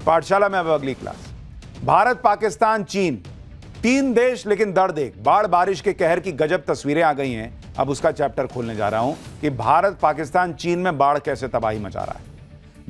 पाठशाला में अब अगली क्लास। भारत, पाकिस्तान, चीन, 3 देश लेकिन दर्द एक। बाढ़ बारिश के कहर की गजब तस्वीरें आ गई हैं। अब उसका चैप्टर खोलने जा रहा हूं कि भारत, पाकिस्तान, चीन में बाढ़ कैसे तबाही मचा रहा है।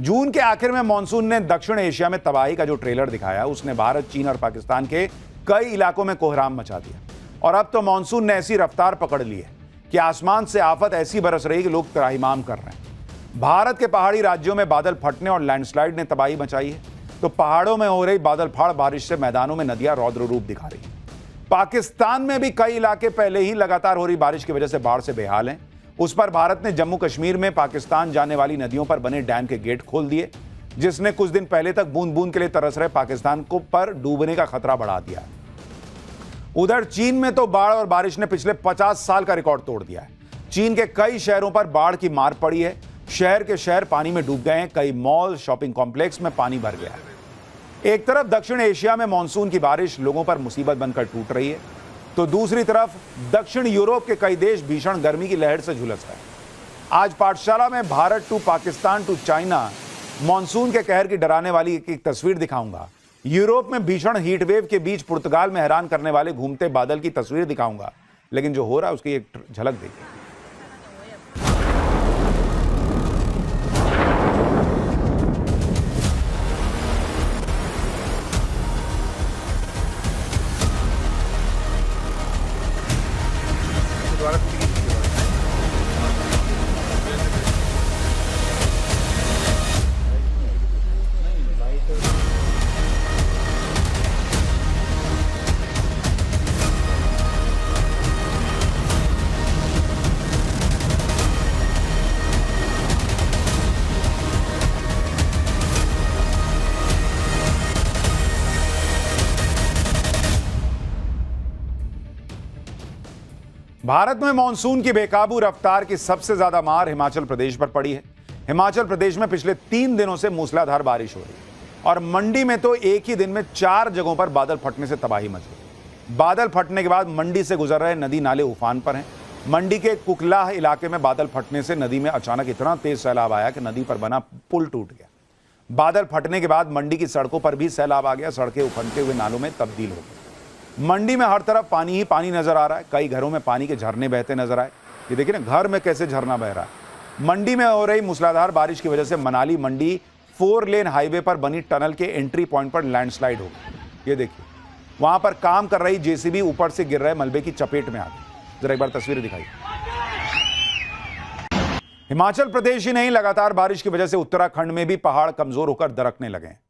जून के आखिर में मॉनसून ने दक्षिण एशिया में तबाही का जो ट्रेलर दिखाया, उसने भारत, चीन और पाकिस्तान के कई इलाकों में कोहराम मचा दिया। और अब तो मॉनसून ने ऐसी रफ्तार पकड़ ली है कि आसमान से आफत ऐसी बरस रही कि लोग त्राहिमाम कर रहे हैं। भारत के पहाड़ी राज्यों में बादल फटने और लैंडस्लाइड ने तबाही मचाई है, तो पहाड़ों में हो रही बादल फाड़ बारिश से मैदानों में नदियां रौद्र रूप दिखा रही हैं। पाकिस्तान में भी कई इलाके पहले ही लगातार हो रही बारिश की वजह से बाढ़ से बेहाल हैं। उस पर भारत ने जम्मू कश्मीर में पाकिस्तान जाने वाली नदियों पर बने डैम के गेट खोल दिए, जिसने कुछ दिन पहले तक बूंद बूंद के लिए तरस रहे पाकिस्तान को पर डूबने का खतरा बढ़ा दिया है। उधर चीन में तो बाढ़ और बारिश ने पिछले 50 साल का रिकॉर्ड तोड़ दिया है। चीन के कई शहरों पर बाढ़ की मार पड़ी है। शहर के शहर पानी में डूब गए हैं। कई मॉल, शॉपिंग कॉम्प्लेक्स में पानी भर गया है। एक तरफ दक्षिण एशिया में मानसून की बारिश लोगों पर मुसीबत बनकर टूट रही है, तो दूसरी तरफ दक्षिण यूरोप के कई देश भीषण गर्मी की लहर से झुलस रहे हैं। आज पाठशाला में Bharat to Pakistan to China monsoon के कहर की डराने वाली एक तस्वीर दिखाऊंगा। यूरोप में भीषण हीट वेव के बीच पुर्तगाल में हैरान करने वाले घूमते बादल की तस्वीर दिखाऊंगा। लेकिन जो हो रहा है उसकी एक झलक देखिए। भारत में मानसून की बेकाबू रफ्तार की सबसे ज्यादा मार हिमाचल प्रदेश पर पड़ी है। हिमाचल प्रदेश में पिछले 3 दिनों से मूसलाधार बारिश हो रही है और मंडी में तो एक ही दिन में 4 जगहों पर बादल फटने से तबाही मच गई। बादल फटने के बाद मंडी से गुजर रहे नदी नाले उफान पर हैं। मंडी के कुकलाह इलाके में बादल फटने से नदी में अचानक इतना तेज सैलाब आया कि नदी पर बना पुल टूट गया। बादल फटने के बाद मंडी की सड़कों पर भी सैलाब आ गया। सड़कें उफनते हुए नालों में तब्दील हो गई। मंडी में हर तरफ पानी ही पानी नजर आ रहा है। कई घरों में पानी के झरने बहते नजर आए। ये देखिए ना, घर में कैसे झरना बह रहा है। मंडी में हो रही मूसलाधार बारिश की वजह से मनाली मंडी 4 लेन हाईवे पर बनी टनल के एंट्री पॉइंट पर लैंडस्लाइड हो गई। ये देखिए, वहां पर काम कर रही जेसीबी ऊपर से गिर रहे मलबे की चपेट में आ गई। जरा एक बार तस्वीर दिखाई। हिमाचल प्रदेश ही नहीं, लगातार बारिश की वजह से उत्तराखंड में भी पहाड़ कमजोर होकर दरकने लगे हैं।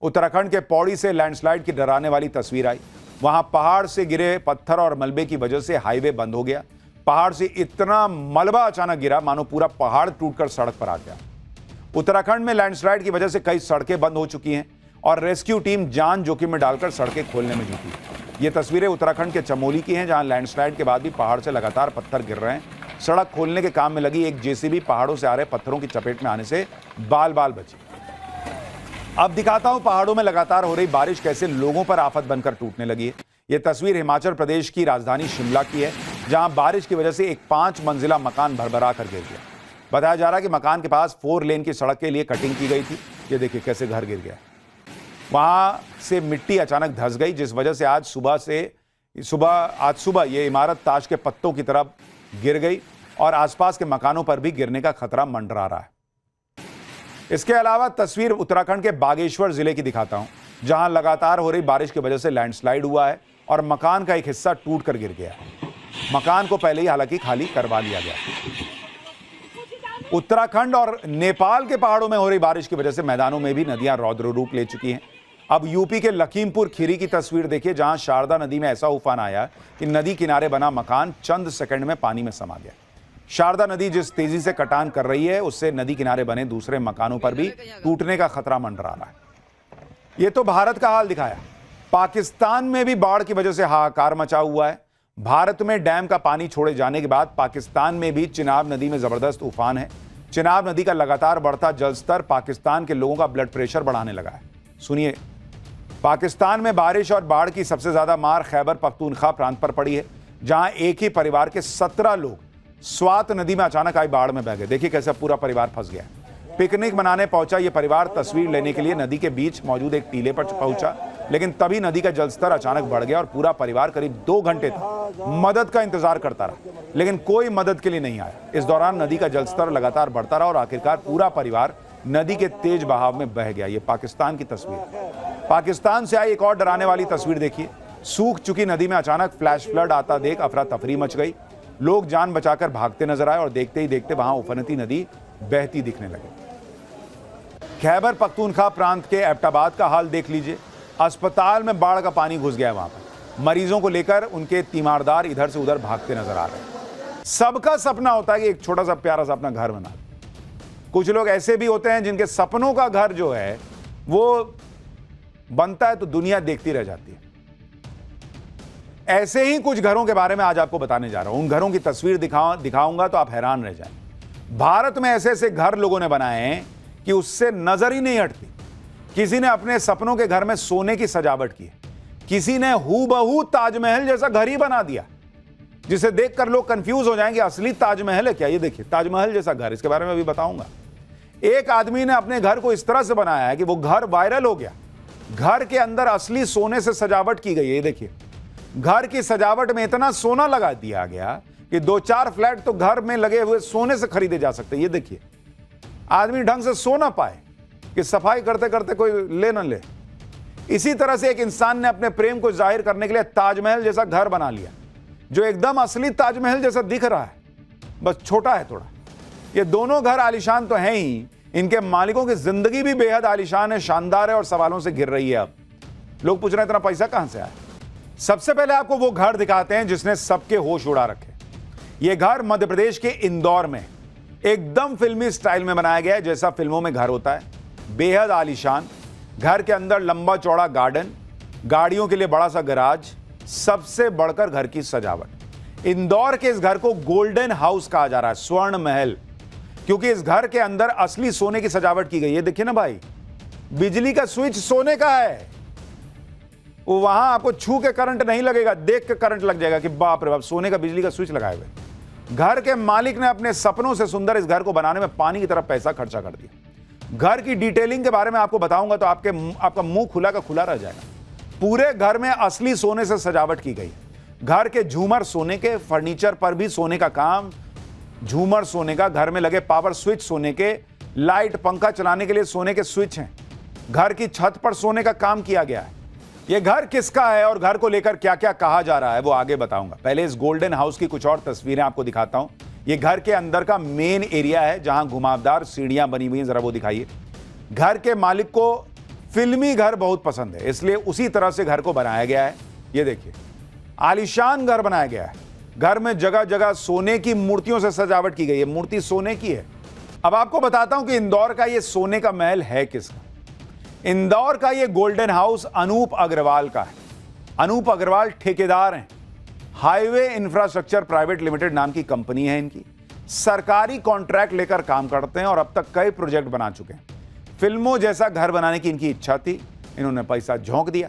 उत्तराखंड के पौड़ी से लैंडस्लाइड की डराने वाली तस्वीर आई। वहां पहाड़ से गिरे पत्थर और मलबे की वजह से हाईवे बंद हो गया। पहाड़ से इतना मलबा अचानक गिरा मानो पूरा पहाड़ टूटकर सड़क पर आ गया। उत्तराखंड में लैंडस्लाइड की वजह से कई सड़कें बंद हो चुकी हैं और रेस्क्यू टीम जान जोखिम में डालकर सड़कें खोलने में जुटी है। ये तस्वीरें उत्तराखंड के चमोली की हैं, जहां लैंडस्लाइड के बाद भी पहाड़ से लगातार पत्थर गिर रहे हैं। सड़क खोलने के काम में लगी एक जेसीबी पहाड़ों से आ रहे पत्थरों की चपेट में आने से बाल बाल बची। अब दिखाता हूं पहाड़ों में लगातार हो रही बारिश कैसे लोगों पर आफत बनकर टूटने लगी है। यह तस्वीर हिमाचल प्रदेश की राजधानी शिमला की है, जहां बारिश की वजह से एक 5 मंजिला मकान भरभरा कर गिर गया। बताया जा रहा है कि मकान के पास 4 लेन की सड़क के लिए कटिंग की गई थी। ये देखिए कैसे घर गिर गया। वहां से मिट्टी अचानक धंस गई, जिस वजह से आज सुबह ये इमारत ताश के पत्तों की तरफ गिर गई और आसपास के मकानों पर भी गिरने का खतरा मंडरा रहा है। इसके अलावा तस्वीर उत्तराखंड के बागेश्वर जिले की दिखाता हूं, जहां लगातार हो रही बारिश की वजह से लैंडस्लाइड हुआ है और मकान का एक हिस्सा टूट कर गिर गया। मकान को पहले ही हालांकि खाली करवा लिया गया। उत्तराखंड और नेपाल के पहाड़ों में हो रही बारिश की वजह से मैदानों में भी नदियां रौद्र रूप ले चुकी हैं। अब यूपी के लखीमपुर खीरी की तस्वीर देखिए, जहां शारदा नदी में ऐसा उफान आया कि नदी किनारे बना मकान चंद सेकंड में पानी में समा गया। शारदा नदी जिस तेजी से कटान कर रही है, उससे नदी किनारे बने दूसरे मकानों पर भी टूटने का खतरा मंडरा रहा है। यह तो भारत का हाल दिखाया। पाकिस्तान में भी बाढ़ की वजह से हाहाकार मचा हुआ है। भारत में डैम का पानी छोड़े जाने के बाद पाकिस्तान में भी चिनाब नदी में जबरदस्त उफान है। चिनाब नदी का लगातार बढ़ता जलस्तर पाकिस्तान के लोगों का ब्लड प्रेशर बढ़ाने लगा है। सुनिए, पाकिस्तान में बारिश और बाढ़ की सबसे ज्यादा मार खैबर पख्तूनख्वा प्रांत पर पड़ी है, जहां एक ही परिवार के 17 लोग स्वात नदी में अचानक आई बाढ़ में बह गए। देखिए कैसे पूरा परिवार फंस गया। पिकनिक मनाने पहुंचा ये परिवार तस्वीर लेने के लिए नदी के बीच मौजूद एक टीले पर पहुंचा, लेकिन तभी नदी का जलस्तर अचानक बढ़ गया और पूरा परिवार करीब 2 घंटे तक मदद का इंतजार करता रहा, लेकिन कोई मदद के लिए नहीं आया। इस दौरान नदी का जलस्तर लगातार बढ़ता रहा और आखिरकार पूरा परिवार नदी के तेज बहाव में बह गया। ये पाकिस्तान की तस्वीर। पाकिस्तान से आई एक और डराने वाली तस्वीर देखिए। सूख चुकी नदी में अचानक फ्लैश फ्लड आता देख अफरा तफरी मच गई। लोग जान बचाकर भागते नजर आए और देखते ही देखते वहां उफनती नदी बहती दिखने लगी। खैबर पख्तूनख्वा प्रांत के एबटाबाद का हाल देख लीजिए। अस्पताल में बाढ़ का पानी घुस गया। वहां पर मरीजों को लेकर उनके तीमारदार इधर से उधर भागते नजर आ रहे हैं। सबका सपना होता है कि एक छोटा सा प्यारा सा अपना घर बना। कुछ लोग ऐसे भी होते हैं जिनके सपनों का घर जो है वो बनता है तो दुनिया देखती रह जाती है। ऐसे ही कुछ घरों के बारे में आज आपको बताने जा रहा हूं। उन घरों की तस्वीर दिखाऊंगा तो आप हैरान रह जाएं। भारत में ऐसे ऐसे घर लोगों ने बनाए हैं कि उससे नजर ही नहीं हटती। किसी ने अपने सपनों के घर में सोने की सजावट की है, किसी ने हूबहू ताजमहल जैसा घर ही बना दिया, जिसे देखकर लोग कंफ्यूज हो जाएंगे असली ताजमहल है क्या। ये देखिए ताजमहल जैसा घर, इसके बारे में अभी बताऊंगा। एक आदमी ने अपने घर को इस तरह से बनाया है कि वो घर वायरल हो गया। घर के अंदर असली सोने से सजावट की गई है। ये देखिए घर की सजावट में इतना सोना लगा दिया गया कि 2-4 फ्लैट तो घर में लगे हुए सोने से खरीदे जा सकते हैं। ये देखिए आदमी ढंग से सो ना पाए कि सफाई करते करते कोई ले ना ले। इसी तरह से एक इंसान ने अपने प्रेम को जाहिर करने के लिए ताजमहल जैसा घर बना लिया, जो एकदम असली ताजमहल जैसा दिख रहा है, बस छोटा है थोड़ा। ये दोनों घर आलीशान तो हैं ही, इनके मालिकों की जिंदगी भी बेहद आलीशान है, शानदार है और सवालों से घिर रही है। अब लोग पूछ रहे हैं इतना पैसा कहां से आया। सबसे पहले आपको वो घर दिखाते हैं जिसने सबके होश उड़ा रखे। ये घर मध्य प्रदेश के इंदौर में एकदम फिल्मी स्टाइल में बनाया गया है, जैसा फिल्मों में घर होता है। बेहद आलीशान घर के अंदर लंबा चौड़ा गार्डन, गाड़ियों के लिए बड़ा सा गैराज, सबसे बढ़कर घर की सजावट। इंदौर के इस घर को गोल्डन हाउस कहा जा रहा है, स्वर्ण महल, क्योंकि इस घर के अंदर असली सोने की सजावट की गई है। देखिए ना भाई, बिजली का स्विच सोने का है। वो वहां आपको छू के करंट नहीं लगेगा, देख के करंट लग जाएगा कि बाप रे बाप सोने का बिजली का स्विच लगाए हुए। घर के मालिक ने अपने सपनों से सुंदर इस घर को बनाने में पानी की तरह पैसा खर्चा कर दिया। घर की डिटेलिंग के बारे में आपको बताऊंगा तो आपका मुंह खुला का खुला रह जाएगा। पूरे घर में असली सोने से सजावट की गई। घर के झूमर सोने के, फर्नीचर पर भी सोने का काम, झूमर सोने का, घर में लगे पावर स्विच सोने के, लाइट पंखा चलाने के लिए सोने के स्विच हैं। घर की छत पर सोने का काम किया गया है। यह घर किसका है और घर को लेकर क्या क्या कहा जा रहा है वो आगे बताऊंगा। पहले इस गोल्डन हाउस की कुछ और तस्वीरें आपको दिखाता हूं। यह घर के अंदर का मेन एरिया है जहां घुमावदार सीढ़ियां बनी हुई हैं, जरा वो दिखाइए। घर के मालिक को फिल्मी घर बहुत पसंद है, इसलिए उसी तरह से घर को बनाया गया है। ये देखिए आलीशान घर बनाया गया है। घर में जगह जगह सोने की मूर्तियों से सजावट की गई है, मूर्ति सोने की है। अब आपको बताता हूं कि इंदौर का ये सोने का महल है किसका। इंदौर का ये गोल्डन हाउस अनूप अग्रवाल का है। अनूप अग्रवाल ठेकेदार हैं। हाईवे इंफ्रास्ट्रक्चर प्राइवेट लिमिटेड नाम की कंपनी है इनकी। सरकारी कॉन्ट्रैक्ट लेकर काम करते हैं और अब तक कई प्रोजेक्ट बना चुके हैं। फिल्मों जैसा घर बनाने की इनकी इच्छा थी, इन्होंने पैसा झोंक दिया।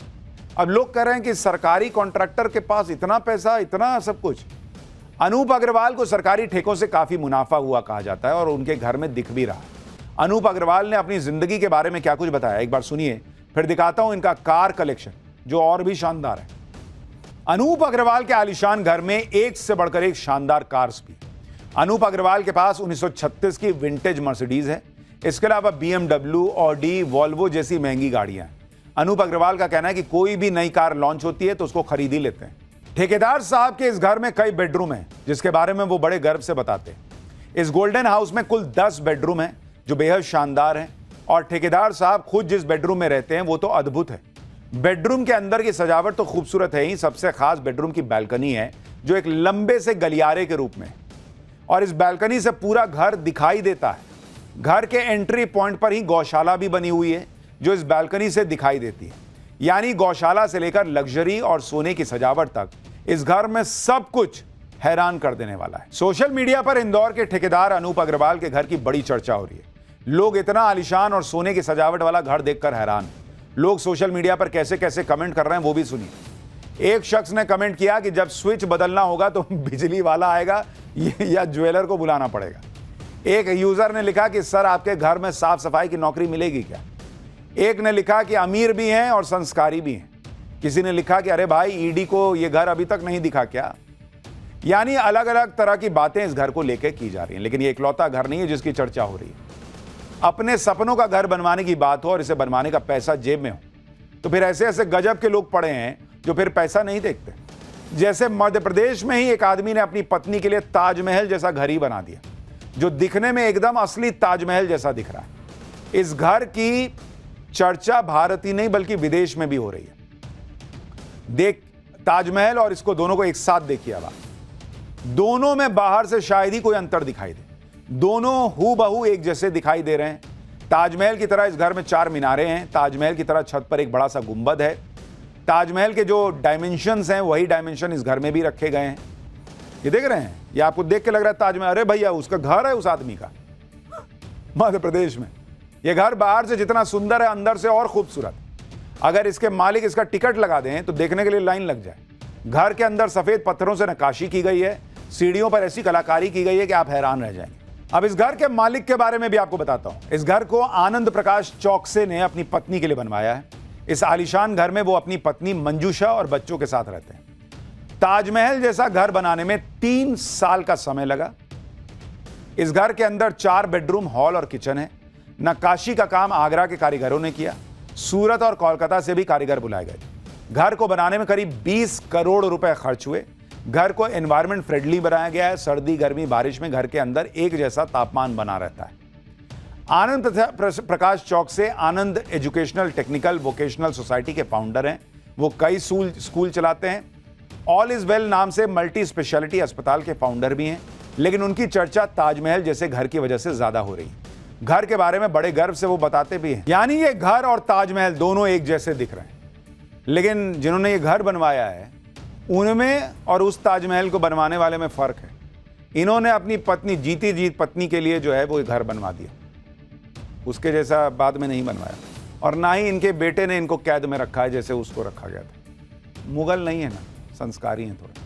अब लोग कह रहे हैं कि सरकारी कॉन्ट्रैक्टर के पास इतना पैसा, इतना सब कुछ। अनूप अग्रवाल को सरकारी ठेकों से काफी मुनाफा हुआ कहा जाता है और उनके घर में दिख भी रहा है। अनूप अग्रवाल ने अपनी जिंदगी के बारे में क्या कुछ बताया, एक बार सुनिए, फिर दिखाता हूं इनका कार कलेक्शन जो और भी शानदार है। अनूप अग्रवाल के आलीशान घर में एक से बढ़कर एक शानदार कार्स भी। अनूप अग्रवाल के पास 1936 की विंटेज मर्सिडीज है। इसके अलावा BMW, ऑडी, वॉल्वो जैसी महंगी गाड़ियां हैं। अनूप अग्रवाल का कहना है कि कोई भी नई कार लॉन्च होती है तो उसको खरीद ही लेते हैं। ठेकेदार साहब के इस घर में कई बेडरूम हैं, जिसके बारे में वो बड़े गर्व से बताते हैं। इस गोल्डन हाउस में कुल 10 बेडरूम हैं जो बेहद शानदार हैं और ठेकेदार साहब खुद जिस बेडरूम में रहते हैं वो तो अद्भुत है। बेडरूम के अंदर की सजावट तो खूबसूरत है ही, सबसे खास बेडरूम की बालकनी है जो एक लंबे से गलियारे के रूप में, और इस बालकनी से पूरा घर दिखाई देता है। घर के एंट्री पॉइंट पर ही गौशाला भी बनी हुई है जो इस बालकनी से दिखाई देती है। यानी गौशाला से लेकर लग्जरी और सोने की सजावट तक इस घर में सब कुछ हैरान कर देने वाला है। सोशल मीडिया पर इंदौर के ठेकेदार अनूप अग्रवाल के घर की बड़ी चर्चा हो रही है। लोग इतना आलीशान और सोने की सजावट वाला घर देखकर हैरान हैं। लोग सोशल मीडिया पर कैसे कैसे कमेंट कर रहे हैं वो भी सुनिए। एक शख्स ने कमेंट किया कि जब स्विच बदलना होगा तो बिजली वाला आएगा या ज्वेलर को बुलाना पड़ेगा। एक यूजर ने लिखा कि सर आपके घर में साफ सफाई की नौकरी मिलेगी क्या। एक ने लिखा कि अमीर भी हैं और संस्कारी भी हैं। किसी ने लिखा कि अरे भाई ईडी को ये घर अभी तक नहीं दिखा क्या। यानी अलग अलग तरह की बातें इस घर को लेकर की जा रही हैं, लेकिन ये इकलौता घर नहीं है जिसकी चर्चा हो रही है। अपने सपनों का घर बनवाने की बात हो और इसे बनवाने का पैसा जेब में हो तो फिर ऐसे ऐसे गजब के लोग पड़े हैं जो फिर पैसा नहीं देखते। जैसे मध्य प्रदेश में ही एक आदमी ने अपनी पत्नी के लिए ताजमहल जैसा घर ही बना दिया, जो दिखने में एकदम असली ताजमहल जैसा दिख रहा है। इस घर की चर्चा भारत ही नहीं बल्कि विदेश में भी हो रही है। देख ताजमहल और इसको दोनों को एक साथ देखिए। अब दोनों में बाहर से शायद ही कोई अंतर दिखाई दे, दोनों हूबहू एक जैसे दिखाई दे रहे हैं। ताजमहल की तरह इस घर में 4 मीनारें हैं, ताजमहल की तरह छत पर एक बड़ा सा गुंबद है, ताजमहल के जो डायमेंशंस हैं वही डायमेंशन इस घर में भी रखे गए हैं। ये देख रहे हैं, ये आपको देख के लग रहा है ताजमहल, अरे भैया उसका घर है उस आदमी का मध्य प्रदेश में। ये घर बाहर से जितना सुंदर है अंदर से और खूबसूरत। अगर इसके मालिक इसका टिकट लगा दें तो देखने के लिए लाइन लग जाए। घर के अंदर सफेद पत्थरों से नक्काशी की गई है, सीढ़ियों पर ऐसी कलाकारी की गई है कि आप हैरान रह जाएंगे। अब इस घर के मालिक के बारे में भी आपको बताता हूं। इस घर को आनंद प्रकाश चौकसे ने अपनी पत्नी के लिए बनवाया है। इस आलीशान घर में वो अपनी पत्नी मंजूषा और बच्चों के साथ रहते हैं। ताजमहल जैसा घर बनाने में 3 साल का समय लगा। इस घर के अंदर 4 बेडरूम, हॉल और किचन है। नक्काशी का काम आगरा के कारीगरों ने किया। सूरत और कोलकाता से भी कारीगर बुलाए गए। घर को बनाने में करीब 20 करोड़ रुपए खर्च हुए। घर को एनवायरमेंट फ्रेंडली बनाया गया है। सर्दी गर्मी बारिश में घर के अंदर एक जैसा तापमान बना रहता है। आनंद प्रकाश चौक से आनंद एजुकेशनल टेक्निकल वोकेशनल सोसाइटी के फाउंडर हैं। वो कई स्कूल चलाते हैं। ऑल इज वेल नाम से मल्टी स्पेशलिटी अस्पताल के फाउंडर भी हैं, लेकिन उनकी चर्चा ताजमहल जैसे घर की वजह से ज्यादा हो रही है। घर के बारे में बड़े गर्व से वो बताते भी हैं। यानी ये घर और ताजमहल दोनों एक जैसे दिख रहे हैं, लेकिन जिन्होंने ये घर बनवाया है उनमें और उस ताजमहल को बनवाने वाले में फर्क है। इन्होंने अपनी पत्नी जीती जीत पत्नी के लिए जो है वो घर बनवा दिया, उसके जैसा बाद में नहीं बनवाया। और ना ही इनके बेटे ने इनको कैद में रखा है जैसे उसको रखा गया था। मुगल नहीं है ना, संस्कारी हैं थोड़े।